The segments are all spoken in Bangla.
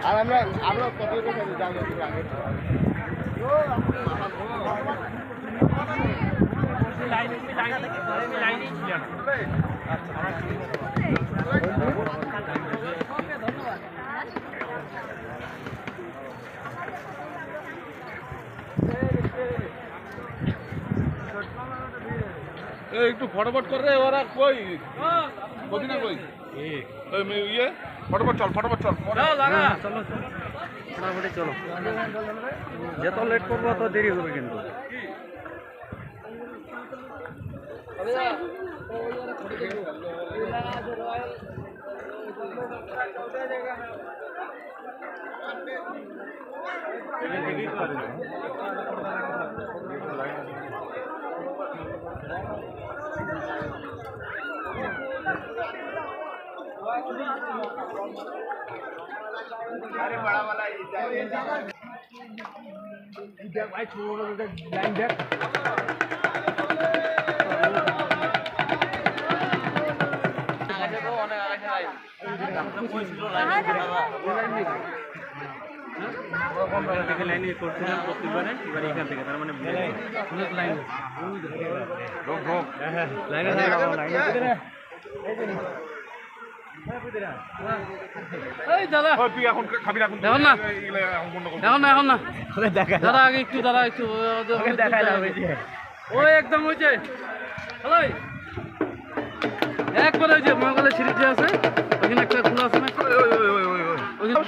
আর আমরা কত একটু ফটাফট করে ওরা কই কদিনে কই ইয়ে ফটাফট চল ফটাফট চল চলো ফটাফট চলো যত লেট করবো তত দেরি হবে কিন্তু अरे बड़ा वाला भाई छोड़ो लाइन देख লাইন করছিলাম প্রতিবারে এবার এখান থেকে তার মানে লাইন লাইনে একবারে যে মহাকালে সিরিজ যে আছে ওখানে একটা খোলা আছে না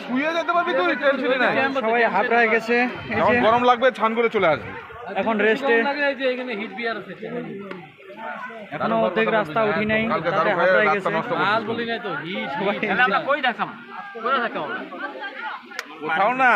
শুয়ে যেতে পারবি তুই টেনশন নাই সবাই হাফ হয়ে গেছে এখন গরম লাগবে ছান করে চলে আসবে এখন রেস্টে যে এখানে হিট বিয়ার আছে এখনো অর্ধেক রাস্তা উঠি নাই তাতে হাফ হয়ে গেছে আর বলি নাই তো হিট আমরা কই দেখাম কোথা থাকা কোথাও না